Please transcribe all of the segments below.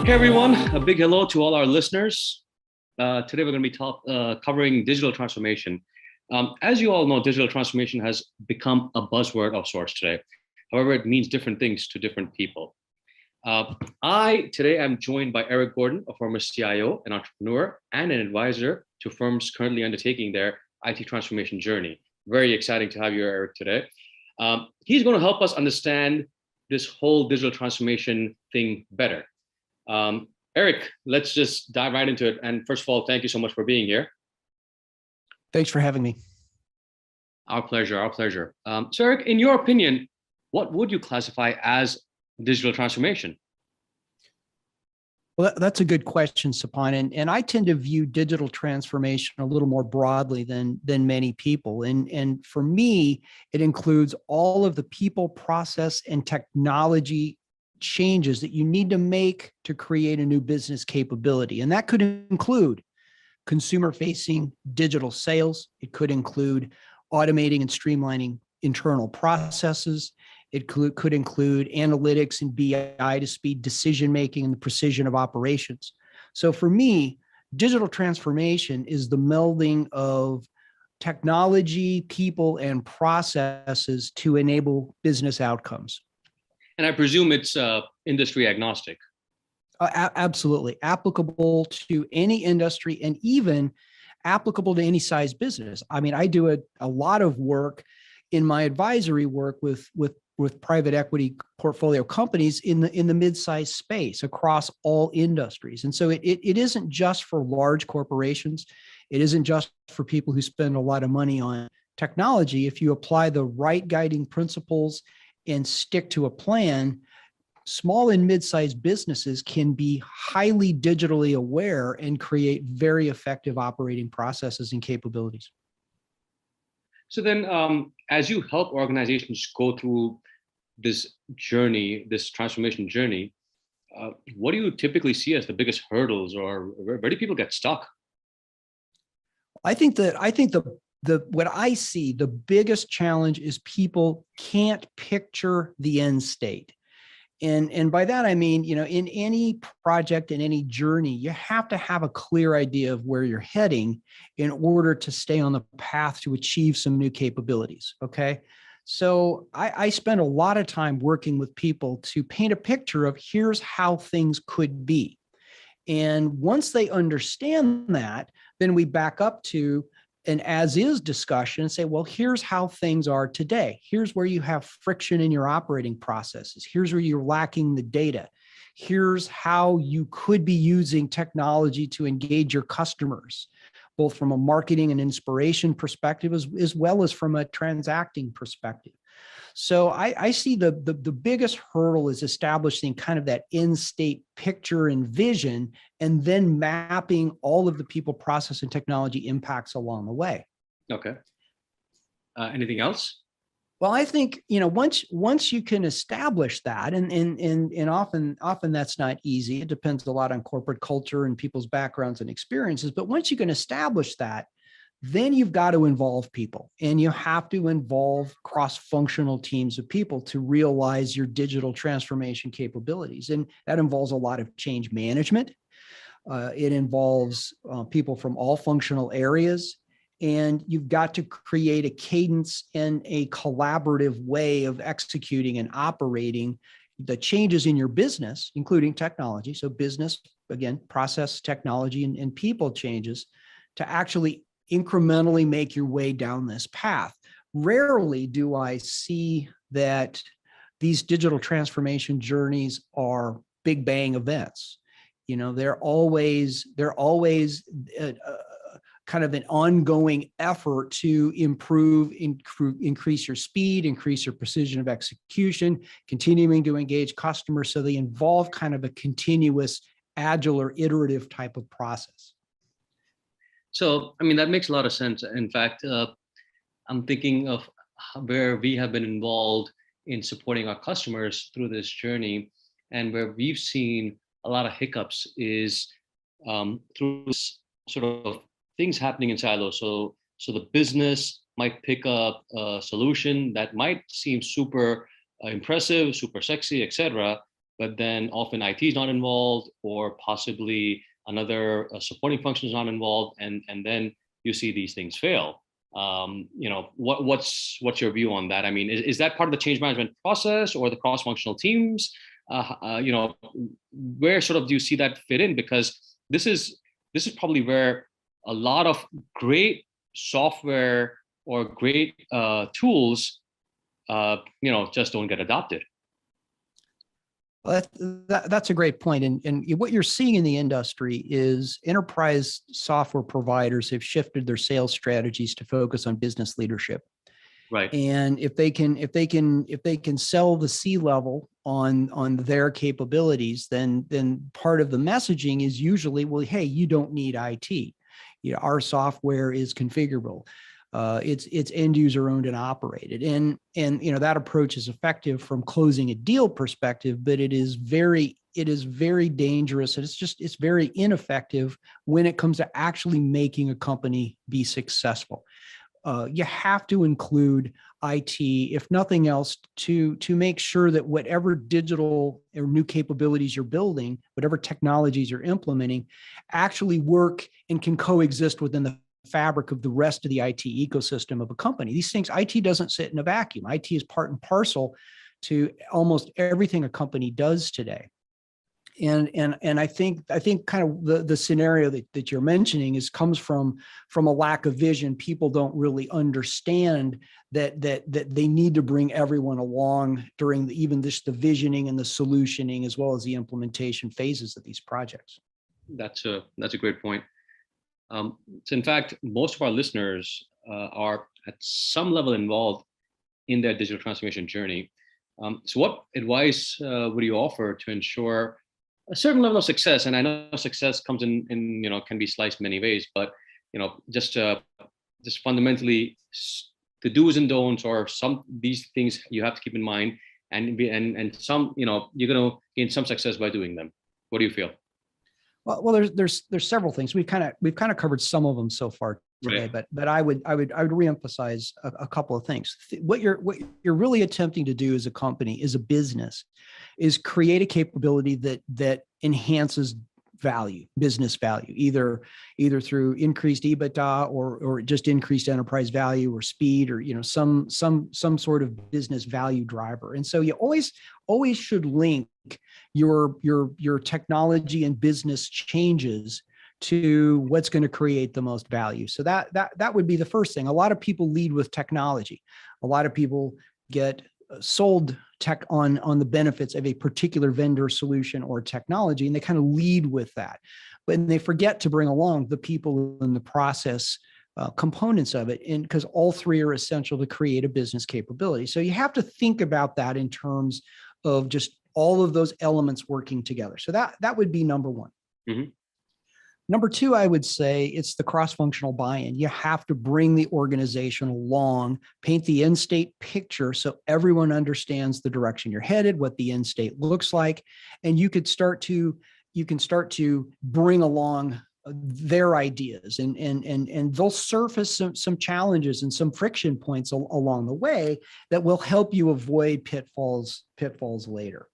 Hey everyone, a big hello to all our listeners. Today we're going to be covering digital transformation. As you all know, digital transformation has become a buzzword of sorts today. However, it means different things to different people. I today am joined by Eric Gordon, a former CIO, an entrepreneur, and an advisor to firms currently undertaking their IT transformation journey. Very exciting to have you, Eric, today. He's going to help us understand this whole digital transformation thing better. Eric, let's just dive right into it. And first of all, thank you so much for being here. Thanks for having me. Our pleasure, our pleasure. So Eric, in your opinion, what would you classify as digital transformation? Well, that's a good question, Sapan. And I tend to view digital transformation a little more broadly than many people. And for me, it includes all of the people, process, and technology changes that you need to make to create a new business capability. And that could include consumer-facing digital sales. It could include automating and streamlining internal processes. It could include analytics and BI to speed decision-making and the precision of operations. So for me, digital transformation is the melding of technology, people, and processes to enable business outcomes. And I presume it's industry agnostic. Absolutely. Applicable to any industry and even applicable to any size business. I mean, I do a lot of work in my advisory work with private equity portfolio companies in the mid-sized space across all industries. And so it isn't just for large corporations. It isn't just for people who spend a lot of money on technology. If you apply the right guiding principles and stick to a plan, small and mid-sized businesses can be highly digitally aware and create very effective operating processes and capabilities. So then, as you help organizations go through this journey, this transformation journey, what do you typically see as the biggest hurdles, or where do people get stuck? I think what I see, the biggest challenge is people can't picture the end state. And by that, I mean, in any project, in any journey, you have to have a clear idea of where you're heading in order to stay on the path to achieve some new capabilities, okay? So I spend a lot of time working with people to paint a picture of here's how things could be. And once they understand that, then we back up to an as-is discussion and say, well, here's how things are today. Here's where you have friction in your operating processes. Here's where you're lacking the data. Here's how you could be using technology to engage your customers, both from a marketing and inspiration perspective, as well as from a transacting perspective. So I see the biggest hurdle is establishing kind of that end state picture and vision, and then mapping all of the people, process, and technology impacts along the way. Okay. Anything else? Well, I think, once you can establish that, and often that's not easy. It depends a lot on corporate culture and people's backgrounds and experiences. But once you can establish that, then you've got to involve people, and you have to involve cross-functional teams of people to realize your digital transformation capabilities. And that involves a lot of change management. It involves people from all functional areas. And you've got to create a cadence and a collaborative way of executing and operating the changes in your business, including technology. So business, again, process, technology, and people changes to actually incrementally make your way down this path. Rarely do I see that these digital transformation journeys are big bang events. They're always kind of an ongoing effort to increase your speed, increase your precision of execution, continuing to engage customers. So they involve kind of a continuous, agile or iterative type of process. So, I mean, that makes a lot of sense. In fact, I'm thinking of where we have been involved in supporting our customers through this journey, and where we've seen a lot of hiccups is through this sort of things happening in silos. So the business might pick up a solution that might seem super impressive, super sexy, etc. but then often IT is not involved, or possibly another supporting function is not involved, and then you see these things fail. What's your view on that? I mean, is that part of the change management process or the cross-functional teams? Where sort of do you see that fit in? Because this is probably where a lot of great software or great tools, just don't get adopted. Well, that's a great point. And what you're seeing in the industry is enterprise software providers have shifted their sales strategies to focus on business leadership. Right. And if they can sell the C-level on their capabilities, then part of the messaging is usually, well, hey, you don't need IT. Our software is configurable. It's end user owned and operated, and that approach is effective from closing a deal perspective, but it is very dangerous, and it's very ineffective when it comes to actually making a company be successful. You have to include IT, if nothing else, to make sure that whatever digital or new capabilities you're building, whatever technologies you're implementing, actually work and can coexist within the fabric of the rest of the IT ecosystem of a company. These things, IT doesn't sit in a vacuum. IT is part and parcel to almost everything a company does today. And I think kind of the scenario that you're mentioning comes from a lack of vision. People don't really understand that they need to bring everyone along during even the visioning and the solutioning, as well as the implementation phases of these projects. That's a great point. So in fact, most of our listeners are at some level involved in their digital transformation journey. So what advice would you offer to ensure a certain level of success? And I know success comes in can be sliced many ways, but just fundamentally the do's and don'ts, or these things you have to keep in mind, and some you're going to gain some success by doing them. What do you feel? Well, there's several things. We've kind of covered some of them so far today, Right. but I would reemphasize a couple of things. What you're really attempting to do as a company, as a business, is create a capability that enhances business value, either through increased EBITDA or just increased enterprise value or speed, or some sort of business value driver. And so you always should link your technology and business changes to what's going to create the most value. So that would be the first thing. A lot of people lead with technology. A lot of people get sold tech on the benefits of a particular vendor solution or technology, and they kind of lead with that, but they forget to bring along the people in the process components of it, and because all three are essential to create a business capability. So you have to think about that in terms of just all of those elements working together. So that would be number one. Mm-hmm. Number two, I would say it's the cross-functional buy-in. You have to bring the organization along, paint the end state picture so everyone understands the direction you're headed, what the end state looks like, and you can start to bring along their ideas, and they'll surface some challenges and some friction points along the way that will help you avoid pitfalls later.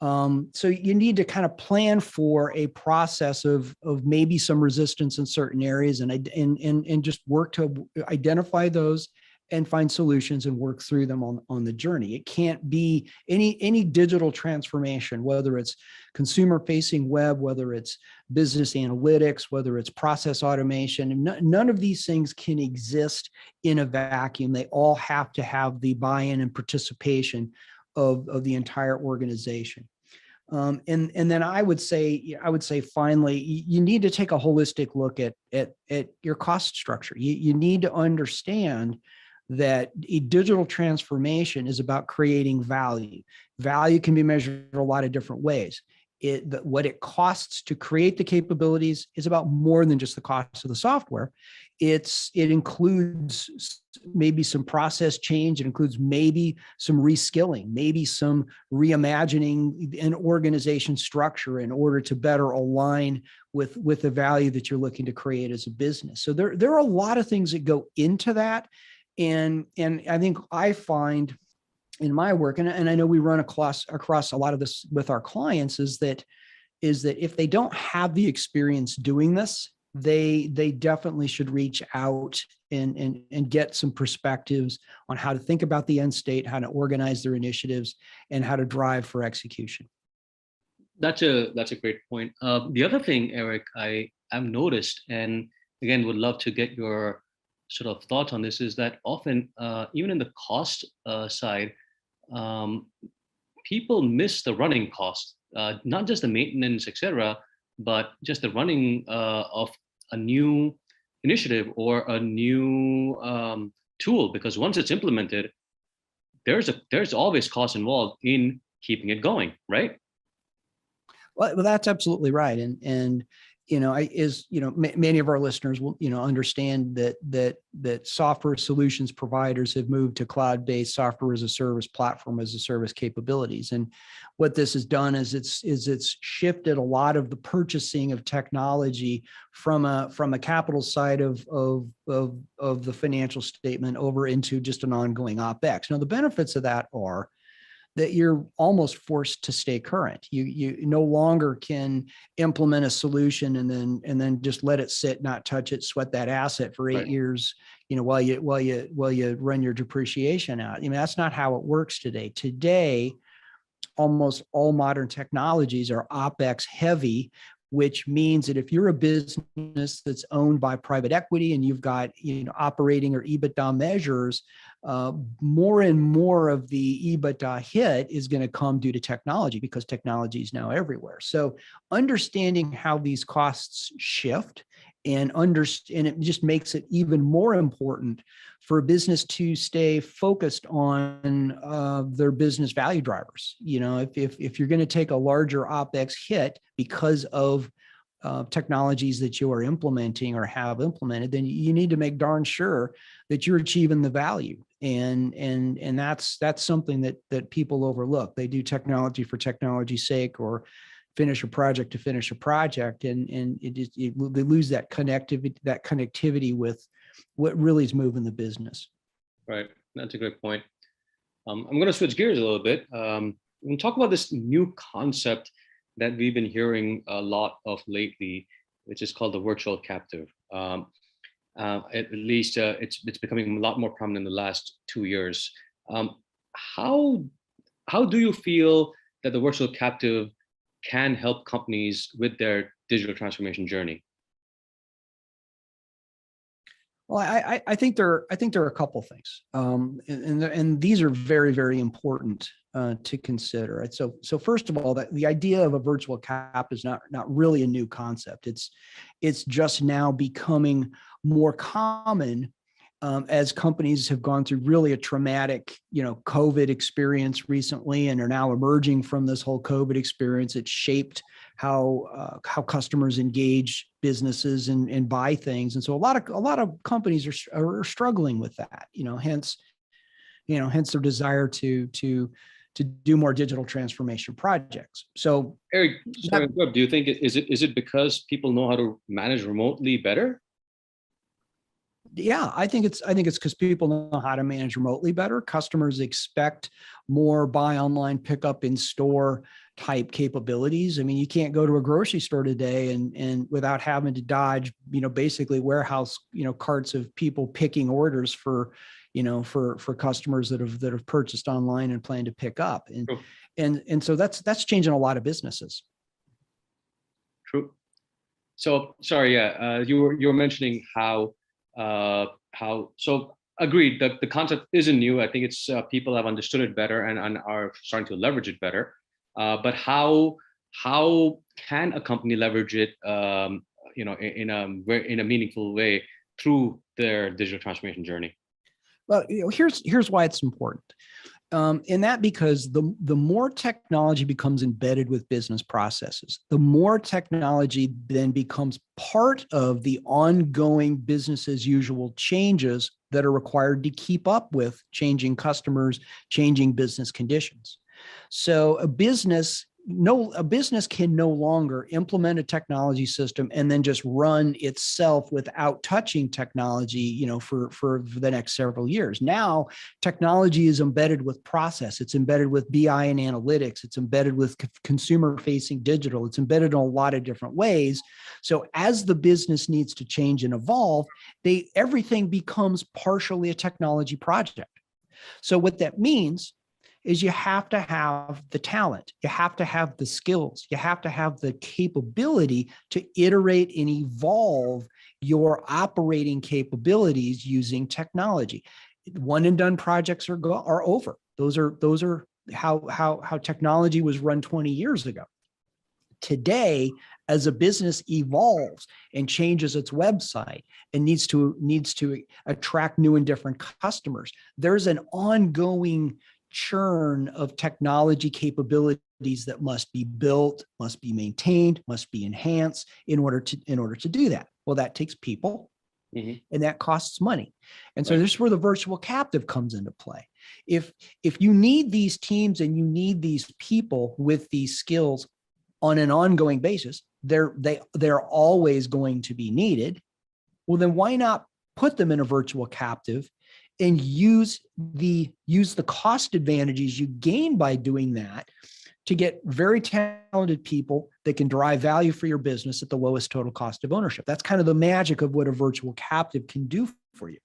So you need to kind of plan for a process of maybe some resistance in certain areas, and just work to identify those and find solutions and work through them on the journey. It can't be any digital transformation, whether it's consumer facing web, whether it's business analytics, whether it's process automation. None of these things can exist in a vacuum. They all have to have the buy-in and participation of the entire organization. And then I would say finally, you need to take a holistic look at your cost structure. You need to understand that a digital transformation is about creating value. Value can be measured a lot of different ways. What it costs to create the capabilities is about more than just the cost of the software. It includes maybe some process change. It includes maybe some reskilling, maybe some reimagining an organization structure in order to better align with the value that you're looking to create as a business. So there are a lot of things that go into that. And I think I find in my work, and I know we run across a lot of this with our clients, is that if they don't have the experience doing this, they definitely should reach out and get some perspectives on how to think about the end state, how to organize their initiatives, and how to drive for execution. That's a great point. The other thing, Eric, I've noticed, and again, would love to get your sort of thoughts on this, is that often, even in the cost side, um, people miss the running cost, not just the maintenance, etc., but just the running of a new initiative or a new tool. Because once it's implemented, there's always cost involved in keeping it going, right? Well, that's absolutely right. And many of our listeners will, understand that software solutions providers have moved to cloud-based software as a service, platform as a service capabilities. And what this has done is it's shifted a lot of the purchasing of technology from a capital side of the financial statement over into just an ongoing OpEx. Now, the benefits of that are that you're almost forced to stay current. You no longer can implement a solution and then just let it sit, not touch it, sweat that asset for 8 years, while you run your depreciation out. That's not how it works today. Today, almost all modern technologies are OpEx heavy, which means that if you're a business that's owned by private equity and you've got operating or EBITDA measures, more and more of the EBITDA hit is going to come due to technology, because technology is now everywhere. So understanding how these costs shift and it just makes it even more important for a business to stay focused on their business value drivers. If you're going to take a larger OpEx hit because of technologies that you are implementing or have implemented, then you need to make darn sure that you're achieving the value. And that's something that people overlook. They do technology for technology's sake, or finish a project to finish a project, and they lose that connectivity with what really is moving the business. Right, that's a great point. I'm going to switch gears a little bit. We'll talk about this new concept that we've been hearing a lot of lately, which is called the virtual captive. At least it's becoming a lot more prominent in the last 2 years. How do you feel that the virtual captive can help companies with their digital transformation journey? Well, I think there are a couple things, and these are very, very important to consider. Right? So first of all, that the idea of a virtual cap is not really a new concept. It's just now becoming more common as companies have gone through really a traumatic, COVID experience recently, and are now emerging from this whole COVID experience. It's shaped how customers engage businesses and buy things, and so a lot of companies are struggling with that. Hence their desire to do more digital transformation projects. So, Eric, sorry, do you think is it because people know how to manage remotely better? Yeah, I think it's because people know how to manage remotely better. Customers expect more buy online, pick up in store type capabilities. I mean, you can't go to a grocery store today and without having to dodge, basically warehouse, carts of people picking orders for customers that have purchased online and plan to pick up. And so that's changing a lot of businesses. True. So sorry, yeah, you were mentioning how so agreed that the concept isn't new. I think it's people have understood it better and are starting to leverage it better. But how can a company leverage it, in a meaningful way through their digital transformation journey? Well, here's why it's important. And that because the more technology becomes embedded with business processes, the more technology then becomes part of the ongoing business as usual changes that are required to keep up with changing customers, changing business conditions. So a business a business can no longer implement a technology system and then just run itself without touching technology, for the next several years. Now, technology is embedded with process. It's embedded with BI and analytics. It's embedded with consumer-facing digital. It's embedded in a lot of different ways. So as the business needs to change and evolve, everything becomes partially a technology project. So what that means is you have to have the talent, you have to have the skills, you have to have the capability to iterate and evolve your operating capabilities using technology. One and done projects are over. Those are how technology was run 20 years ago. Today, as a business evolves and changes its website and needs to attract new and different customers, there's an ongoing churn of technology capabilities that must be built, must be maintained, must be enhanced in order to do that. Well, that takes people, and that costs money. And so this is where the virtual captive comes into play. If you need these teams and you need these people with these skills on an ongoing basis, they're always going to be needed. Well, then why not put them in a virtual captive and use the cost advantages you gain by doing that to get very talented people that can drive value for your business at the lowest total cost of ownership. That's kind of the magic of what a virtual captive can do for you.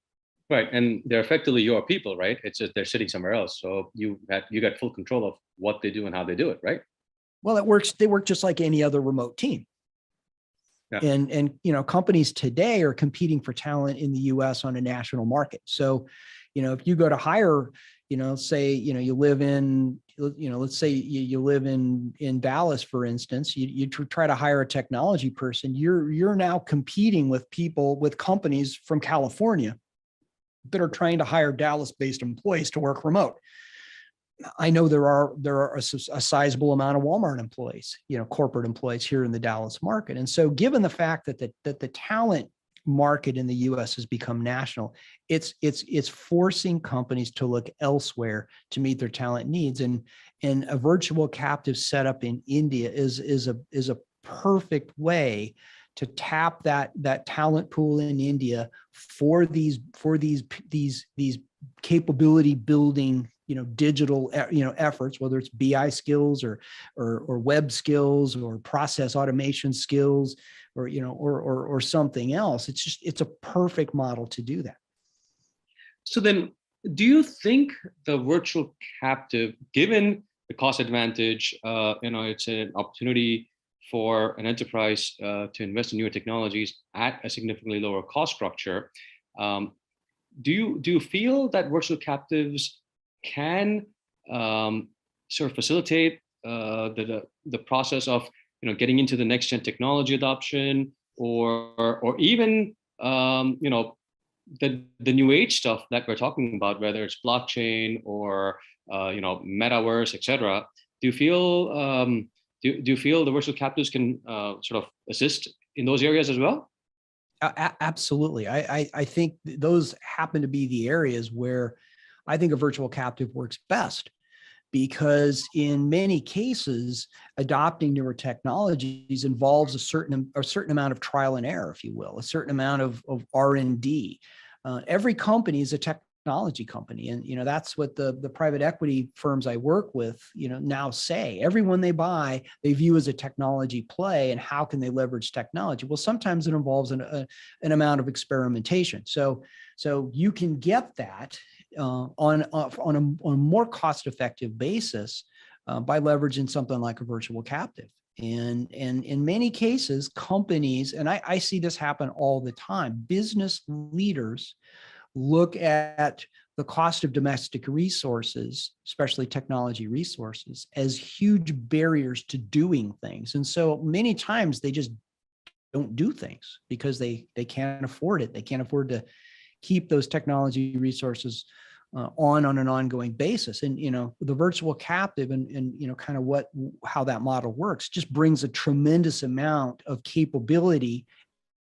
Right, and they're effectively your people, right? It's just they're sitting somewhere else, so you got full control of what they do and how they do it, right? Well, it works. They work just like any other remote team. Yeah. And companies today are competing for talent in the U.S. on a national market. So, if you go to hire, say, you live in, let's say you live in Dallas, for instance, you try to hire a technology person, you're now competing with companies from California that are trying to hire Dallas-based employees to work remote. I know there are a sizable amount of Walmart employees, corporate employees here in the Dallas market. And so given the fact that the talent market in the US has become national, it's forcing companies to look elsewhere to meet their talent needs. And a virtual captive setup in India is a perfect way to tap that talent pool in India for these capability building digital efforts, whether it's BI skills or web skills or process automation skills or something else. It's a perfect model to do that. So then, do you think the virtual captive, given the cost advantage, it's an opportunity for an enterprise to invest in newer technologies at a significantly lower cost structure? Do you feel that virtual captives can sort of facilitate the process of getting into the next gen technology adoption, or even the new age stuff that we're talking about, whether it's blockchain or metaverse, etc. Do you feel the virtual captives can sort of assist in those areas as well? Absolutely. I think those happen to be the areas where I think a virtual captive works best, because in many cases, adopting newer technologies involves a certain amount of trial and error, if you will, a certain amount of R&D. Every company is a technology company, and that's what the private equity firms I work with now say. Everyone they buy, they view as a technology play, and how can they leverage technology? Well, sometimes it involves an amount of experimentation. So you can get that on a more cost-effective basis by leveraging something like a virtual captive. And in many cases, companies, and I see this happen all the time, business leaders look at the cost of domestic resources, especially technology resources, as huge barriers to doing things. And so many times they just don't do things because they can't afford it. They can't afford to keep those technology resources on an ongoing basis. And the virtual captive and kind of how that model works just brings a tremendous amount of capability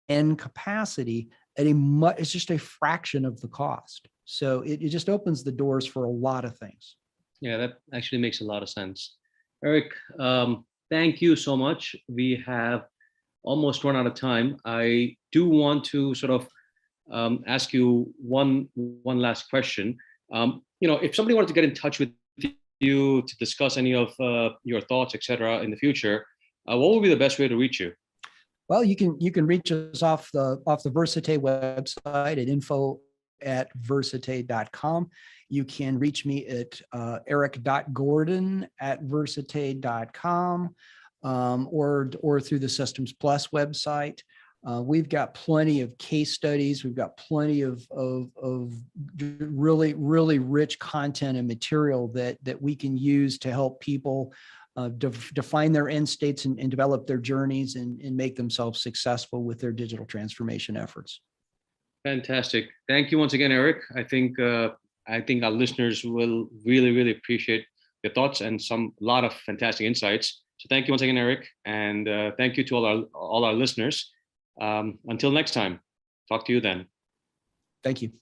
and capacity at it's just a fraction of the cost. So it just opens the doors for a lot of things. Yeah, that actually makes a lot of sense. Eric, thank you so much. We have almost run out of time. I do want to sort of ask you one last question. If somebody wanted to get in touch with you to discuss any of your thoughts, etc., in the future, what would be the best way to reach you? Well, you can reach us off the Versate website at info@versate.com. You can reach me at eric.gordon@versate.com, or through the Systems Plus website. We've got plenty of case studies. We've got plenty of really, really rich content and material that we can use to help people define their end states and develop their journeys and make themselves successful with their digital transformation efforts. Fantastic. Thank you once again, Eric. I think our listeners will really, really appreciate your thoughts and a lot of fantastic insights. So thank you once again, Eric, and thank you to all our listeners. Until next time, talk to you then. Thank you.